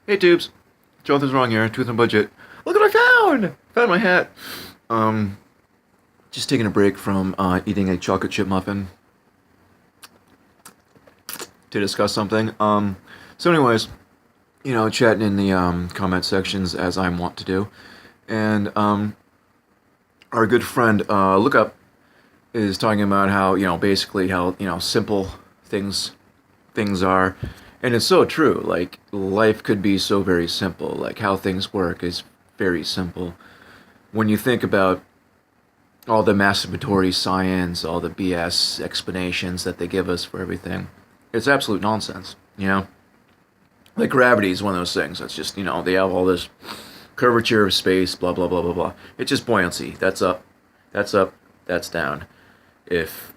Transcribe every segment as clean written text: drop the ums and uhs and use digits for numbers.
Hey tubes, Jonathan's wrong here. Truth and budget. Look what I found! Found my hat. Um, just taking a break from eating a chocolate chip muffin to discuss something. Anyways, chatting in the comment sections as I'm wont to do, and our good friend Look Up is talking about how basically how simple things are, and it's so true. Like life could be so very simple. Like how things work is very simple when you think about all the masturbatory science, all the BS explanations that they give us for everything. It's absolute nonsense, Like gravity is one of those things that's just, they have all this curvature of space, blah, blah, blah, blah, blah. It's just buoyancy. That's up, that's down. If,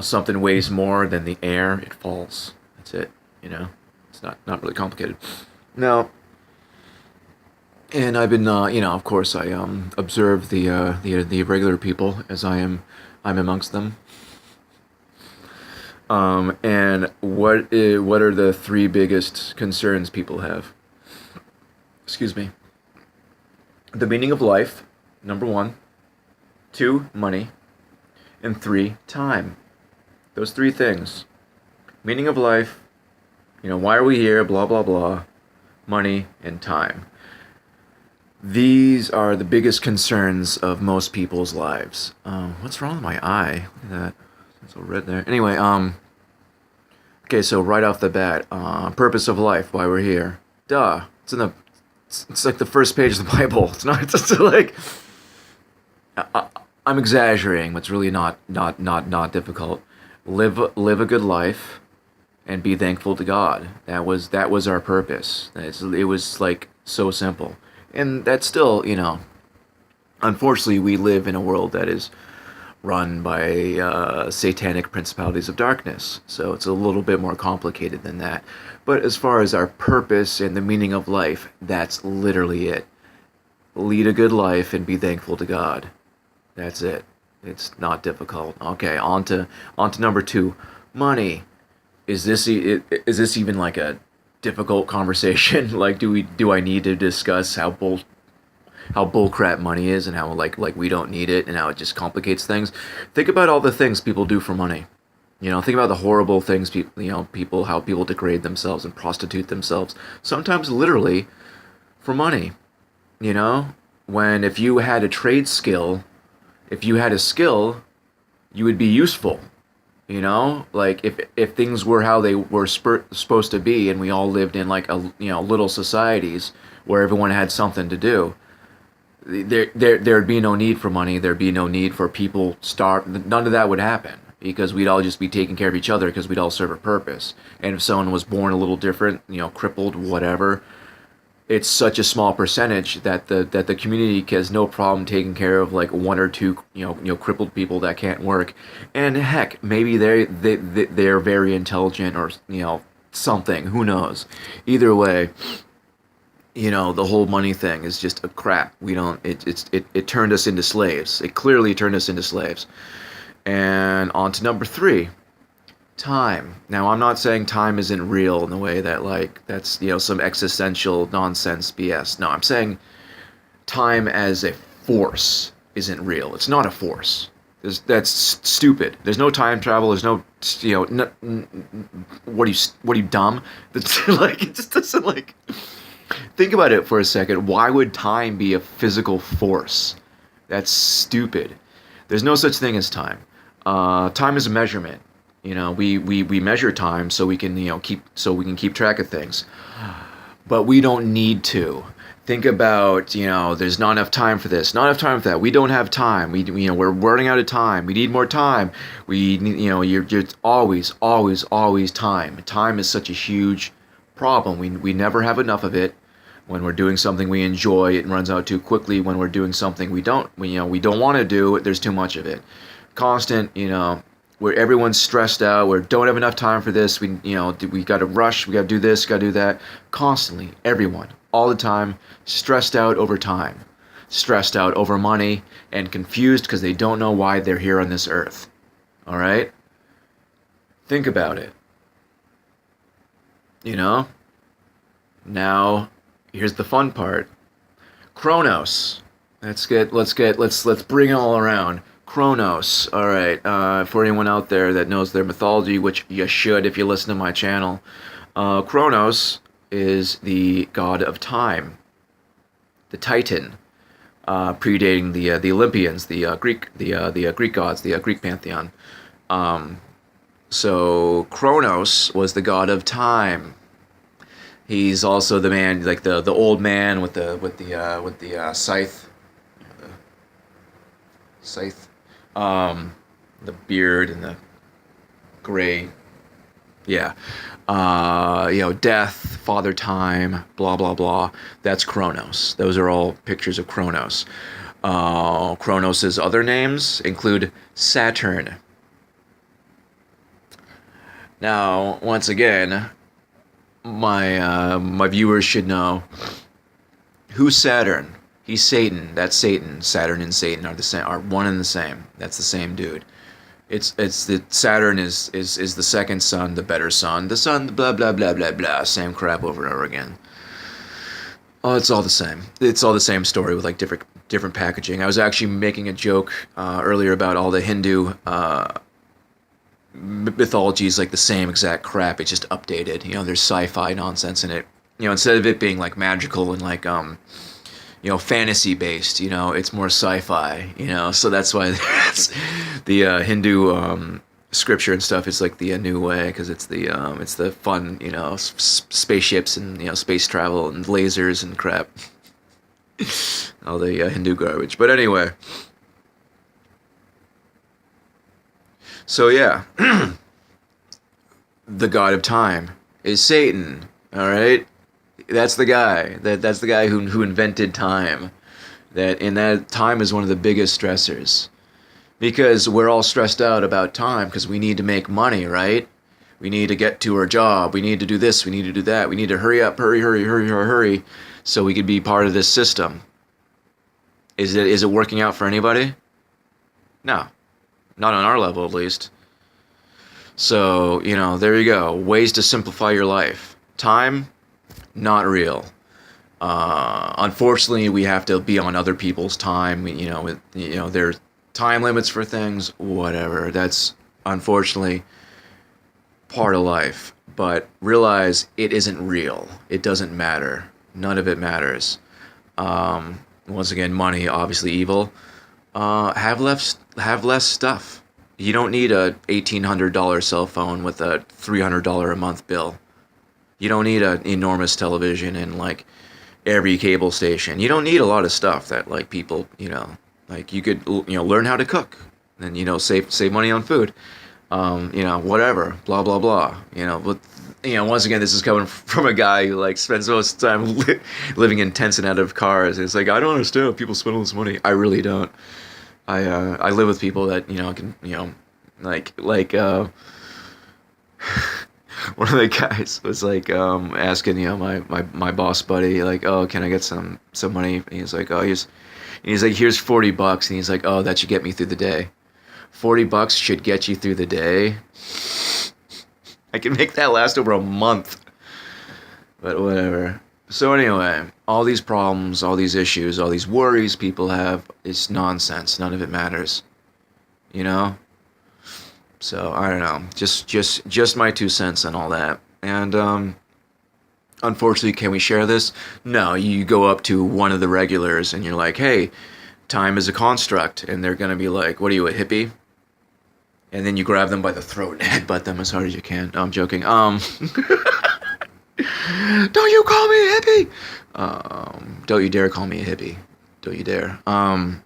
something weighs more than the air, it falls. That's it. It's not really complicated. Now, and I've been, of course, I observe the regular people as I'm amongst them. And what are the three biggest concerns people have? Excuse me. The meaning of life, number one. Two, money. And three, time. Those three things. Meaning of life, why are we here, blah, blah, blah. Money and time. These are the biggest concerns of most people's lives. What's wrong with my eye? Look at that. It's all red there. Anyway, okay, so right off the bat, purpose of life, why we're here. Duh. It's like the first page of the Bible. It's not, it's just like, I'm exaggerating, but it's really not difficult. Live a good life and be thankful to God. That was our purpose. It was like so simple. And that's still, unfortunately, we live in a world that is run by satanic principalities of darkness. So it's a little bit more complicated than that. But as far as our purpose and the meaning of life, that's literally it. Lead a good life and be thankful to God. That's it. It's not difficult. Okay, on to number two. Money. Is this even like a difficult conversation? Like, do I need to discuss how bullcrap money is and how like we don't need it and how it just complicates things? Think about all the things people do for money. Think about the horrible things people how people degrade themselves and prostitute themselves. Sometimes literally for money. You know, when if you had a trade skill, if you had a skill, you would be useful. Like if things were how they were supposed to be, and we all lived in like a little societies where everyone had something to do, there'd be no need for money. There'd be no need for people starve. None of that would happen because we'd all just be taking care of each other because we'd all serve a purpose. And if someone was born a little different, crippled, whatever, it's such a small percentage that the community has no problem taking care of like one or two crippled people that can't work, and heck, maybe they're very intelligent or something. Who knows? Either way, the whole money thing is just a crap. We don't. It turned us into slaves. It clearly turned us into slaves. And on to number three. Time. Now, I'm not saying time isn't real in the way that, like, that's, some existential nonsense BS. No, I'm saying time as a force isn't real. It's not a force. That's stupid. There's no time travel. There's no, what are you, dumb? That's, like, it just doesn't, like, think about it for a second. Why would time be a physical force? That's stupid. There's no such thing as time. Time is a measurement. We measure time so we can keep track of things, but we don't need to. Think about there's not enough time for this, not enough time for that. We don't have time. We're running out of time. We need more time. We need, you're always time. Time is such a huge problem. We never have enough of it. When we're doing something we enjoy, it runs out too quickly. When we're doing something we don't want to do, there's too much of it. Constant, where everyone's stressed out, where don't have enough time for this, we got to rush, we got to do this, got to do that. Constantly, everyone, all the time, stressed out over time, stressed out over money, and confused because they don't know why they're here on this earth. All right? Think about it. Now, here's the fun part. Kronos. Let's bring it all around. Kronos. All right. For anyone out there that knows their mythology, which you should if you listen to my channel, Kronos is the god of time, the Titan, predating the Olympians, the Greek gods, the Greek pantheon. So Kronos was the god of time. He's also the man, like the old man with the scythe, the scythe, the beard and the gray, yeah, death, father time, blah blah blah. That's Kronos. Those are all pictures of Kronos. Kronos's other names include Saturn. Now, once again, my viewers should know who's Saturn. He's Satan. That's Satan. Saturn and Satan are the same. Are one and the same. That's the same dude. It's the Saturn is the second son, the better son, the son, blah blah blah blah blah. Same crap over and over again. Oh, it's all the same. It's all the same story with like different packaging. I was actually making a joke earlier about all the Hindu mythology is like the same exact crap. It's just updated. There's sci-fi nonsense in it. Instead of it being like magical and like fantasy based. It's more sci-fi. So that's why the Hindu scripture and stuff is like the new way because it's the fun spaceships and space travel and lasers and crap. All the Hindu garbage. But anyway. So yeah, the god of time is Satan. All right, that's the guy. That's the guy who invented time. That time is one of the biggest stressors, because we're all stressed out about time because we need to make money, right? We need to get to our job. We need to do this. We need to do that. We need to hurry up, hurry, so we could be part of this system. Is it working out for anybody? No. Not on our level, at least. So, there you go. Ways to simplify your life. Time, not real. Unfortunately, we have to be on other people's time. There's time limits for things, whatever. That's, unfortunately, part of life. But realize it isn't real. It doesn't matter. None of it matters. Once again, money, obviously evil. Have less stuff. You don't need a $1,800 cell phone with a $300 a month bill. You don't need an enormous television and like every cable station. You don't need a lot of stuff that like people, like you could learn how to cook and save money on food. Whatever, blah blah blah. But once again, this is coming from a guy who like spends most of the time living in tents and out of cars. It's like I don't understand how people spend all this money. I really don't. I live with people that can like one of the guys was like asking my boss buddy like, oh, can I get some money? And he's like, he's like, here's $40, and he's like, oh, that should get me through the day. $40 should get you through the day. I can make that last over a month. But whatever. So anyway, all these problems, all these issues, all these worries people have, it's nonsense. None of it matters. So I don't know. Just my 2 cents on all that. And unfortunately, can we share this? No, you go up to one of the regulars and you're like, hey, time is a construct, and they're gonna be like, what are you, a hippie? And then you grab them by the throat and headbutt them as hard as you can. No, I'm joking. Don't you call me a hippie? Don't you dare call me a hippie. Don't you dare.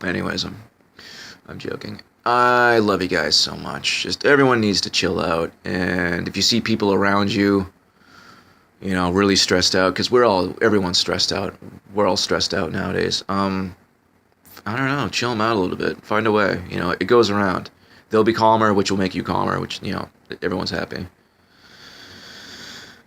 Anyways, I'm joking. I love you guys so much. Just everyone needs to chill out. And if you see people around you, really stressed out, because everyone's stressed out. We're all stressed out nowadays. I don't know, chill them out a little bit. Find a way. It goes around. They'll be calmer, which will make you calmer, which, everyone's happy.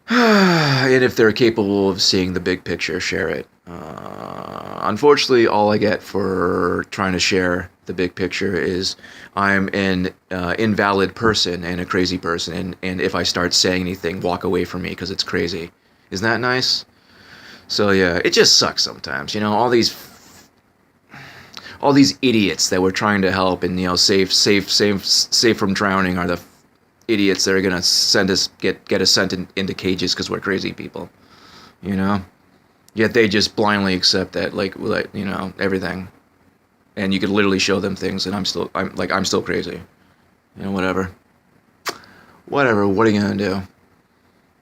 And if they're capable of seeing the big picture, share it. Unfortunately, all I get for trying to share the big picture is I'm an invalid person and a crazy person, and if I start saying anything, walk away from me because it's crazy. Isn't that nice? So yeah, it just sucks sometimes, all these idiots that we're trying to help and save from drowning are the idiots that are gonna send us get us sent into cages because we're crazy people, you know. Yet they just blindly accept that, like everything, and you could literally show them things, and I'm still crazy, whatever. Whatever. What are you gonna do?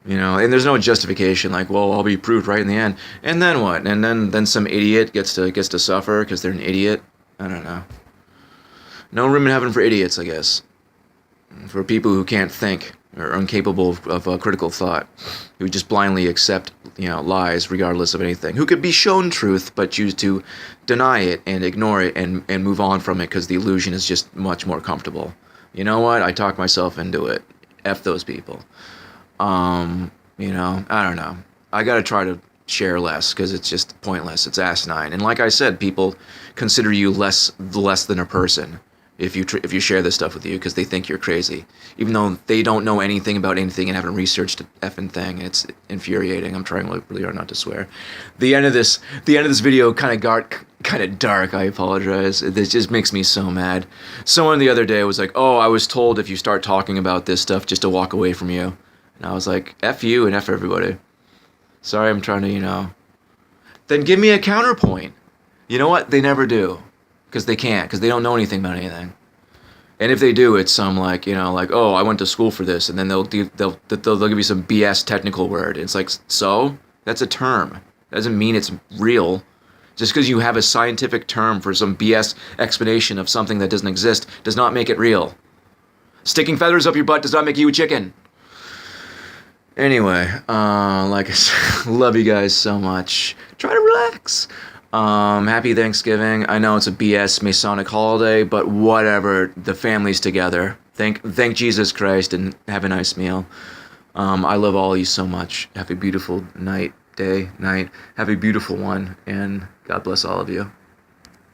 And there's no justification like, well, I'll be proved right in the end, and then what? And then some idiot gets to suffer because they're an idiot. I don't know. No room in heaven for idiots, I guess. For people who can't think or are incapable of critical thought, who just blindly accept lies regardless of anything, who could be shown truth but choose to deny it and ignore it and move on from it because the illusion is just much more comfortable. You know what? I talked myself into it. F those people. I don't know. I gotta try to share less because it's just pointless. It's asinine. And like I said, people consider you less than a person if you share this stuff with you because they think you're crazy, even though they don't know anything about anything and haven't researched a effing thing. It's infuriating. I'm trying really hard not to swear. The end of this video kind of got kind of dark. I apologize. This just makes me so mad. Someone the other day was like, "Oh, I was told if you start talking about this stuff, just to walk away from you." And I was like, F you and F everybody. Sorry, I'm trying to, Then give me a counterpoint. You know what? They never do. Because they can't. Because they don't know anything about anything. And if they do, it's some oh, I went to school for this. And then they'll give you some BS technical word. It's like, so? That's a term. That doesn't mean it's real. Just because you have a scientific term for some BS explanation of something that doesn't exist does not make it real. Sticking feathers up your butt does not make you a chicken. Anyway, like I said, love you guys so much. Try to relax. Happy Thanksgiving. I know it's a BS Masonic holiday, but whatever. The family's together. Thank Jesus Christ and have a nice meal. I love all of you so much. Have a beautiful night. Have a beautiful one, and God bless all of you.